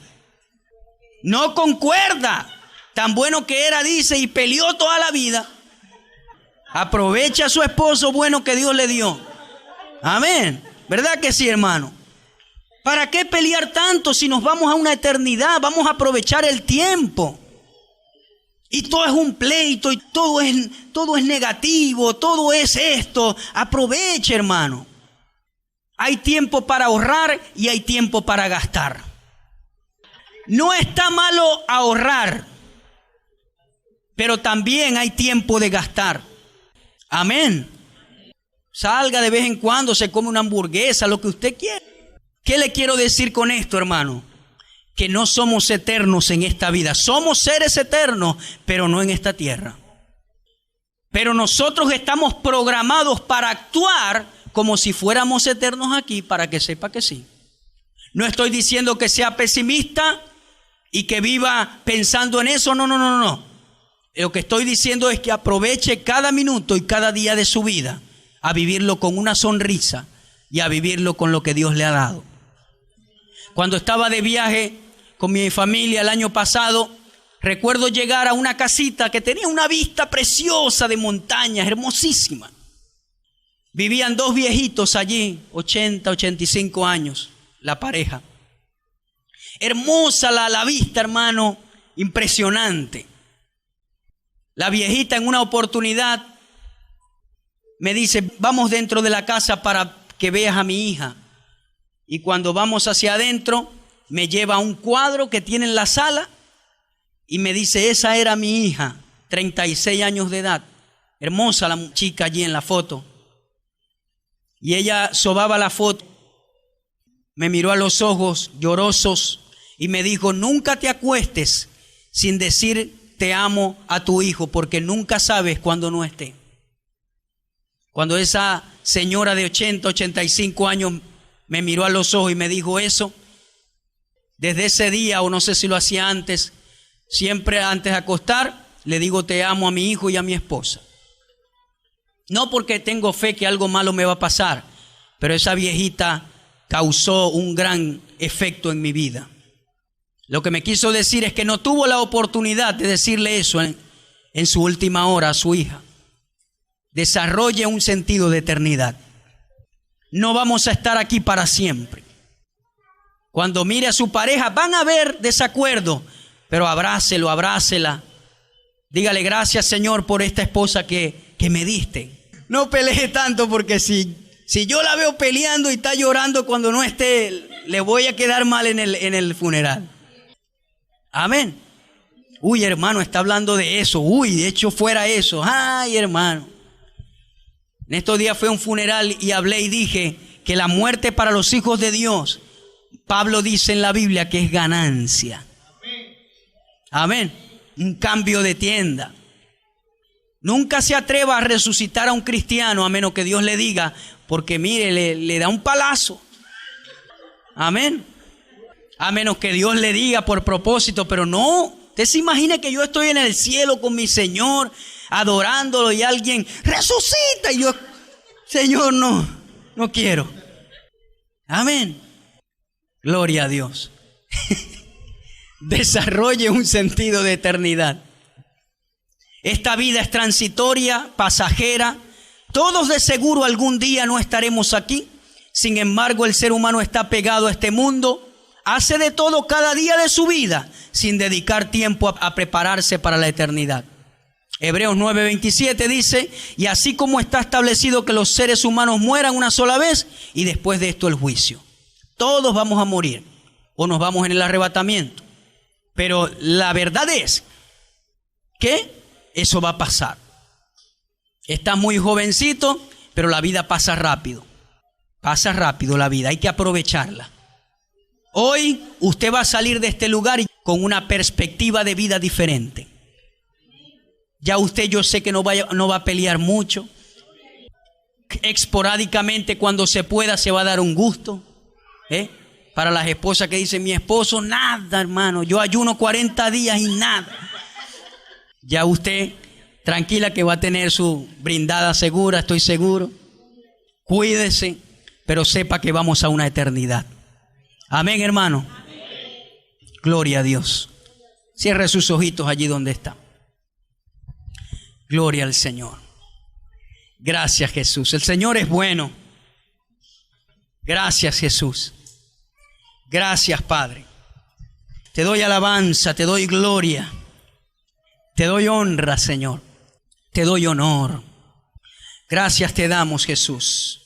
No concuerda. Tan bueno que era, dice, y peleó toda la vida. Aprovecha a su esposo bueno que Dios le dio. Amén. ¿Verdad que sí, hermano? ¿Para qué pelear tanto si nos vamos a una eternidad? Vamos a aprovechar el tiempo. Y todo es un pleito, y todo es negativo, todo es esto. Aproveche, hermano. Hay tiempo para ahorrar y hay tiempo para gastar. No está malo ahorrar, pero también hay tiempo de gastar. Amén. Salga de vez en cuando, se come una hamburguesa, lo que usted quiera. ¿Qué le quiero decir con esto, hermano? Que no somos eternos en esta vida. Somos seres eternos, pero no en esta tierra. Pero nosotros estamos programados para actuar como si fuéramos eternos aquí, para que sepa que sí. No estoy diciendo que sea pesimista y que viva pensando en eso. No. Lo que estoy diciendo es que aproveche cada minuto y cada día de su vida a vivirlo con una sonrisa y a vivirlo con lo que Dios le ha dado. Cuando estaba de viaje con mi familia el año pasado, recuerdo llegar a una casita que tenía una vista preciosa de montañas, hermosísima. Vivían dos viejitos allí, 80, 85 años, la pareja. Hermosa la vista, hermano, impresionante. La viejita en una oportunidad me dice, vamos dentro de la casa para que veas a mi hija. Y cuando vamos hacia adentro, me lleva a un cuadro que tiene en la sala y me dice, esa era mi hija, 36 años de edad. Hermosa la chica allí en la foto. Y ella sobaba la foto, me miró a los ojos llorosos y me dijo, nunca te acuestes sin decir te amo a tu hijo, porque nunca sabes cuándo no esté. Cuando esa señora de 80, 85 años me miró a los ojos y me dijo eso, desde ese día, o no sé si lo hacía antes, siempre antes de acostar, le digo te amo a mi hijo y a mi esposa. No porque tengo fe que algo malo me va a pasar, pero esa viejita causó un gran efecto en mi vida. Lo que me quiso decir es que no tuvo la oportunidad de decirle eso en su última hora a su hija. Desarrolle un sentido de eternidad. No vamos a estar aquí para siempre. Cuando mire a su pareja van a haber desacuerdo, pero abrácelo, abrácela. Dígale gracias, Señor, por esta esposa que me diste. No pelee tanto, porque si yo la veo peleando y está llorando cuando no esté, le voy a quedar mal en el funeral. Amén. Uy, hermano, está hablando de eso. Uy, de hecho fuera eso. Ay, hermano. En estos días fue un funeral y hablé y dije que la muerte para los hijos de Dios, Pablo dice en la Biblia que es ganancia. Amén. Un cambio de tienda. Nunca se atreva a resucitar a un cristiano a menos que Dios le diga, porque mire, le da un palazo. Amén. A menos que Dios le diga por propósito, pero no. Usted se imagina que yo estoy en el cielo con mi Señor, adorándolo, y alguien resucita y yo, Señor, no quiero. Amén. Gloria a Dios. Desarrolle un sentido de eternidad. Esta vida es transitoria, pasajera. Todos de seguro algún día no estaremos aquí. Sin embargo, el ser humano está pegado a este mundo. Hace de todo cada día de su vida sin dedicar tiempo a prepararse para la eternidad. Hebreos 9:27 dice, y así como está establecido que los seres humanos mueran una sola vez y después de esto el juicio. Todos vamos a morir o nos vamos en el arrebatamiento. Pero la verdad es que eso va a pasar. Estás muy jovencito, pero la vida pasa rápido. Pasa rápido la vida, hay que aprovecharla. Hoy usted va a salir de este lugar con una perspectiva de vida diferente. Ya usted, yo sé que no va a pelear mucho. Esporádicamente, cuando se pueda, se va a dar un gusto. Para las esposas que dicen, mi esposo, nada, hermano, yo ayuno 40 días y nada. Ya usted, tranquila que va a tener su brindada segura, estoy seguro. Cuídese, pero sepa que vamos a una eternidad. Amén, hermano. Gloria a Dios. Cierre sus ojitos allí donde está. Gloria al Señor. Gracias, Jesús. El Señor es bueno. Gracias, Jesús. Gracias, Padre. Te doy alabanza, te doy gloria. Te doy honra, Señor. Te doy honor. Gracias te damos, Jesús.